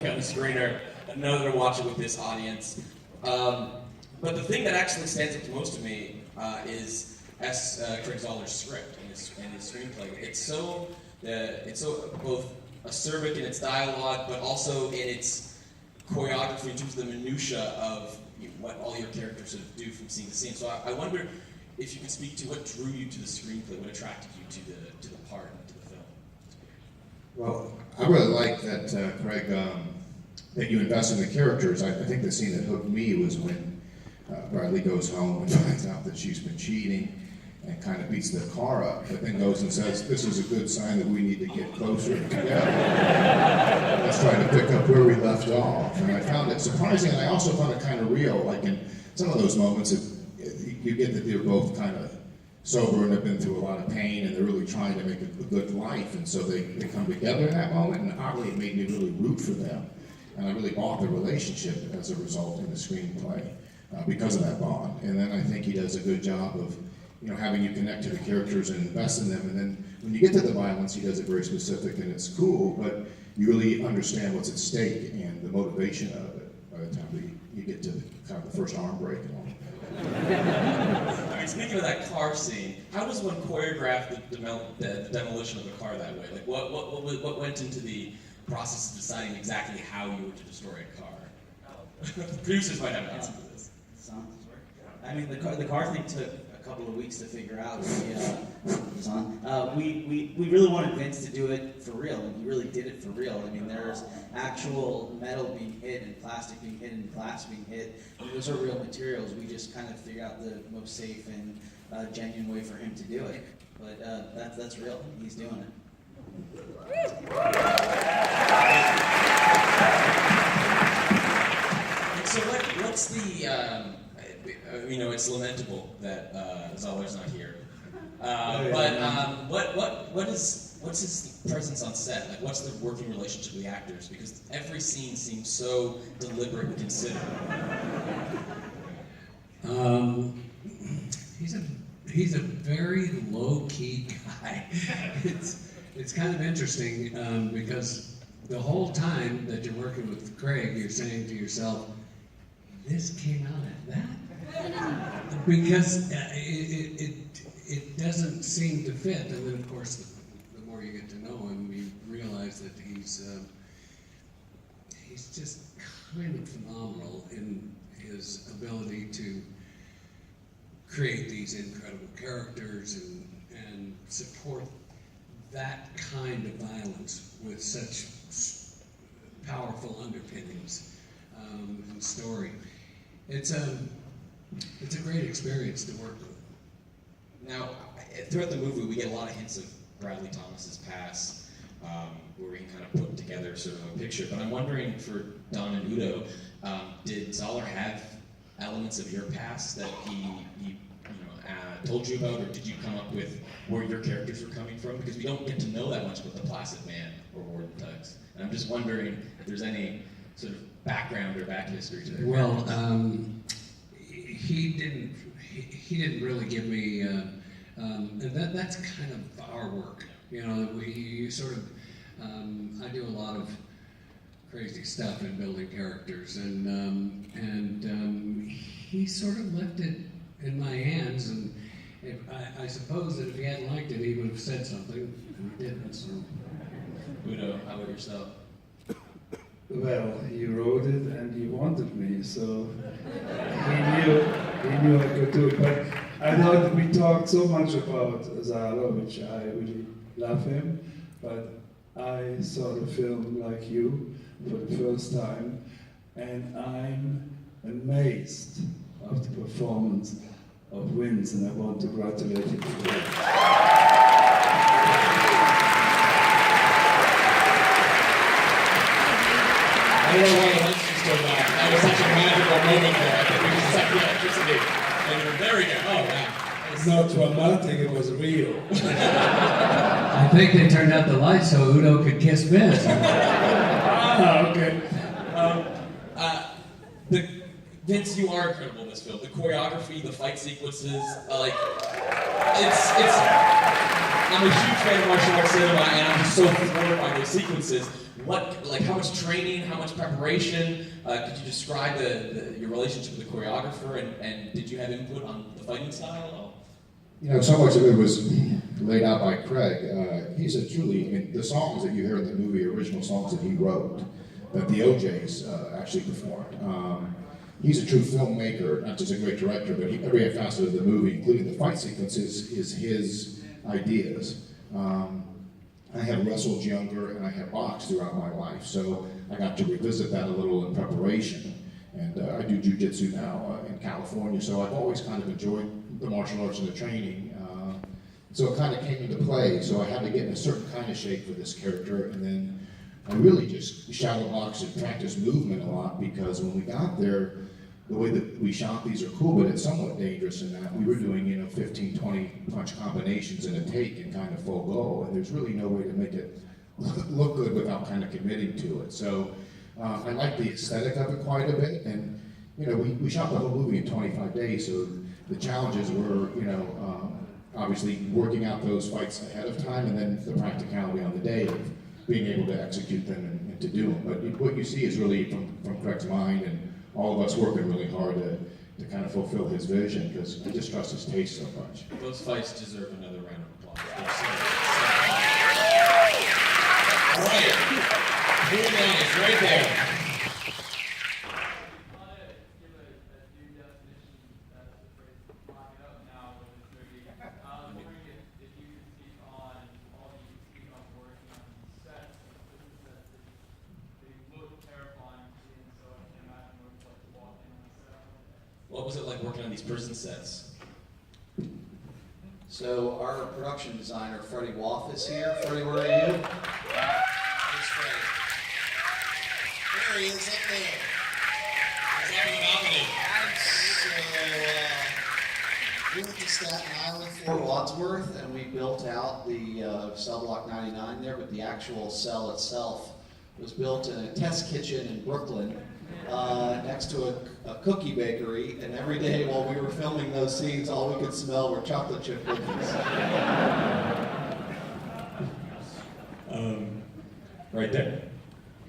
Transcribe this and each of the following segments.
on the screener, another to watch it with this audience. But the thing that actually stands out to most of me is Craig Zoller's script and his screenplay. It's so both acerbic in its dialogue, but also in its choreography in terms of the minutia of what all your characters sort of do from scene to scene. So I wonder if you could speak to what drew you to the screenplay, what attracted you to the part and to the film. Well, I really like that, Craig, that you invest in the characters. I think the scene that hooked me was when Bradley goes home and finds out that she's been cheating and kind of beats the car up, but then goes and says, "This is a good sign that we need to get closer together. Let's try to pick up where we left off." And I found it surprising, and I also found it kind of real. Like in some of those moments, you get that they're both kind of sober and have been through a lot of pain, and they're really trying to make a good life, and so they come together in that moment, and oddly it made me really root for them. And I really bought the relationship as a result in the screenplay because of that bond. And then I think he does a good job of having you connect to the characters and invest in them. And then when you get to the violence, he does it very specific, and it's cool, but you really understand what's at stake and the motivation of it by the time you get to kind of the first arm break and all. I mean, speaking of that car scene, how does one choreograph the demolition of the car that way? Like, what went into the process of deciding exactly how you were to destroy a car? Producers might have an answer for this. I mean, the car thing took a couple of weeks to figure out. We really wanted Vince to do it for real, and he really did it for real. I mean, there's actual metal being hit and plastic being hit and glass being hit. And those are real materials. We just kind of figured out the most safe and genuine way for him to do it. But that's real. He's doing it. So what's the it's lamentable that Zoller's not here. What's his presence on set? Like, what's the working relationship with the actors? Because every scene seems so deliberate and considered. He's a very low-key guy. It's kind of interesting because the whole time that you're working with Craig, you're saying to yourself, "This came out at that," because it doesn't seem to fit. And then, of course, the more you get to know him, you realize that he's just kind of phenomenal in his ability to create these incredible characters and support that kind of violence with such powerful underpinnings and story. It's a great experience to work with. Now, throughout the movie, we get a lot of hints of Bradley Thomas's past, where we can kind of put together sort of a picture. But I'm wondering, for Don and Udo, did Zoller have elements of your past that he told you about, or did you come up with where your characters were coming from? Because we don't get to know that much about the Placid Man or Warden Tuggs. And I'm just wondering if there's any sort of background or back history to their Well, he didn't really give me, and that's kind of our work. We sort of, I do a lot of crazy stuff in building characters, and he sort of left it in my hands, and I suppose that if he hadn't liked it, he would have said something, and he didn't. So, Udo, how about yourself? Well, he wrote it and he wanted me, so he knew I could do it. But I know that we talked so much about Zara, which I really love him, but I saw the film like you for the first time, and I'm amazed of the performance of Vince, and I want to congratulate him for that. I don't know why the lights just go back. That was such a magical moment there. I think we just sucked the electricity. And there we go. Oh, wow. It's not dramatic, it was real. I think they turned out the lights so Udo could kiss Vince. Okay. Vince, you are incredible in this film. The choreography, the fight sequences, like, I'm a huge fan of martial arts cinema, and I'm just so floored by those sequences. How much training, how much preparation? Could you describe your relationship with the choreographer, and did you have input on the fighting style at all? You know, so much of it was laid out by Craig. He's a truly, I mean, the songs that you hear in the movie, original songs that he wrote, that the OJs actually performed. He's a true filmmaker, not just a great director, but every facet of the movie, including the fight sequences, is his ideas. I have wrestled younger and I have boxed throughout my life, so I got to revisit that a little in preparation. And I do jiu-jitsu now in California, so I've always kind of enjoyed the martial arts and the training. So it kind of came into play, so I had to get in a certain kind of shape for this character, and then I really just shadow boxed and practiced movement a lot, because when we got there, the way that we shot these are cool, but it's somewhat dangerous in that we were doing, 15, 20 punch combinations in a take and kind of full go, and there's really no way to make it look good without kind of committing to it. So I like the aesthetic of it quite a bit, and we shot the whole movie in 25 days, so the challenges were, obviously working out those fights ahead of time, and then the practicality on the day of being able to execute them and to do them. But what you see is really from Craig's mind, and all of us working really hard to kind of fulfill his vision, because I just trust his taste so much. Those fights deserve another round of applause. All right, moving on, it's right there. What was it like working on these prison sets? So our production designer, Freddie Woff, is here. Freddie, where are you? There's Freddie. There he is up there. He's up in the balcony. So, we went to Staten Island Fort Wadsworth, and we built out the cell block 99 there, but the actual cell itself was built in a test kitchen in Brooklyn, next to a cookie bakery, and every day while we were filming those scenes, all we could smell were chocolate chip cookies. Right there.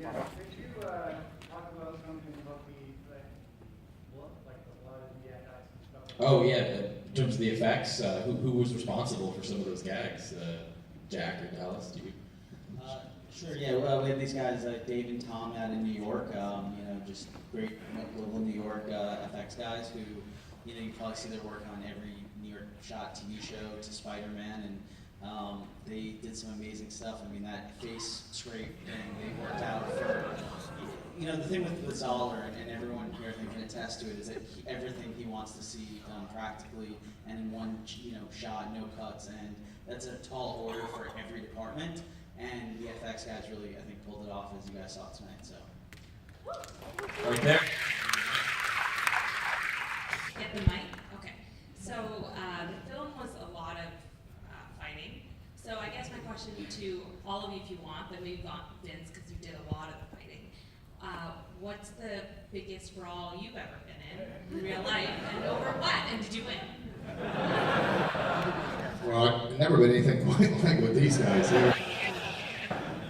Yeah, could you talk about something about the a lot of the VFX and stuff? Oh yeah, in terms of the effects, who was responsible for some of those gags? Jack or Dallas? Do you? Sure, yeah, well, we have these guys like Dave and Tom out in New York, just great local New York FX guys who, you probably see their work on every New York shot TV show to Spider-Man, and they did some amazing stuff. I mean, that face scrape thing they worked out for, the thing with Zoller, and everyone here I think can attest to it, is that everything he wants to see done practically and in one, shot, no cuts, and that's a tall order for every department. And the FX guys really, I think, pulled it off, as you guys saw tonight. So, Right there. Get the mic? Okay. So the film was a lot of fighting. So I guess my question to all of you, if you want, but maybe not Vince, because you did a lot of the fighting. What's the biggest brawl you've ever been in real life, and over what? And did you win? Well, I've never been anything quite like with these guys here.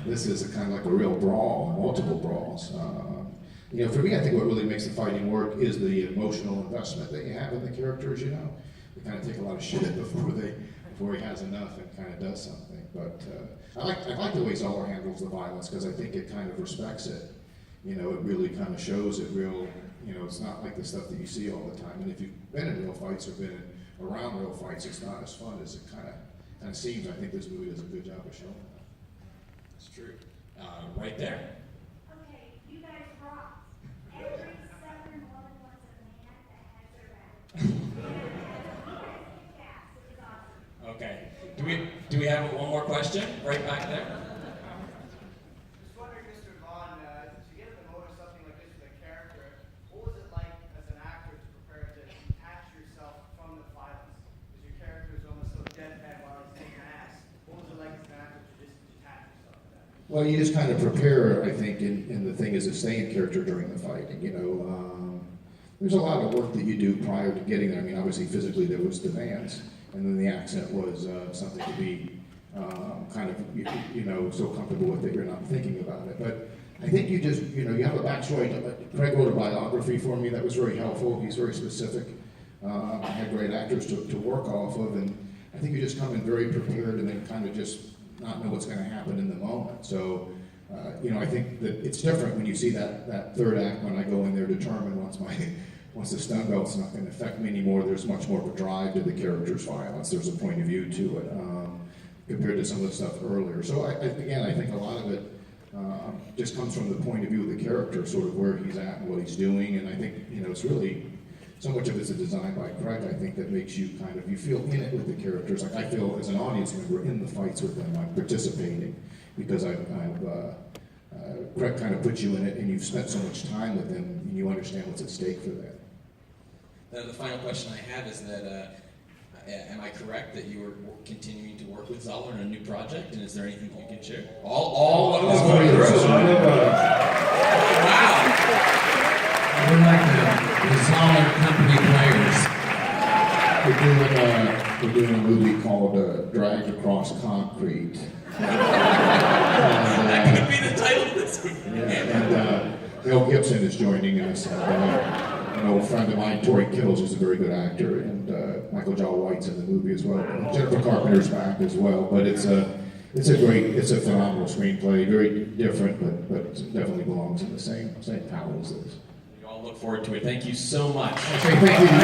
This is kind of like a real brawl, multiple brawls. For me, I think what really makes the fighting work is the emotional investment that you have in the characters. They kind of take a lot of shit before he has enough and kind of does something. But I like the way Zoller handles the violence, because I think it kind of respects it. It really kind of shows it real. It's not like the stuff that you see all the time. And if you've been in real fights or been around real fights, it's not as fun as it kind of seems. I think this movie does a good job of showing that. That's true. Right there. Okay, you guys rock. Every Southern woman wants a man that has their back. You guys kick ass. It was awesome. Okay. Do we have one more question? Right back there. Just wondering, Mr. Vaughn, to get to know something like this with a character, what was it like as an actor to prepare to detach yourself from the violence? Because your character is almost so deadpan while he's taking ass. What was it like as an actor to just detach yourself from that? Well, you just kind of prepare, I think, and the thing is to stay in character during the fighting. there's a lot of work that you do prior to getting there. I mean, obviously physically there was demands, and then the accent was something to be kind of, so comfortable with that you're not thinking about it. But I think you just, you have a backstory. Craig wrote a biography for me that was very helpful. He's very specific. I had great actors to work off of, and I think you just come in very prepared and then kind of just not know what's going to happen in the moment. So, I think that it's different when you see that third act when I go in there determined once the stun belt's not going to affect me anymore. There's much more of a drive to the character's violence. There's a point of view to it compared to some of the stuff earlier. So I think a lot of it just comes from the point of view of the character, sort of where he's at and what he's doing. And I think it's really so much of it's a design by Craig. I think that makes you you feel in it with the characters. Like I feel as an audience member in the fights with them. I'm participating because Craig kind of puts you in it, and you've spent so much time with them, and you understand what's at stake for that. The final question I have is that, am I correct that you are continuing to work with Zoller on a new project, and is there anything you can share? All of this going through. Wow! We're like the Zoller company players. We're doing a movie called Dragged Across Concrete. That could be the title of this movie. And Mel Gibson is joining us. An old friend of mine, Tori Kittles, is a very good actor, and Michael Jai White's in the movie as well. Jennifer Carpenter's back as well. But it's a phenomenal screenplay, very different, but definitely belongs in the same palette as this. We all look forward to it. Thank you so much. Okay, thank you.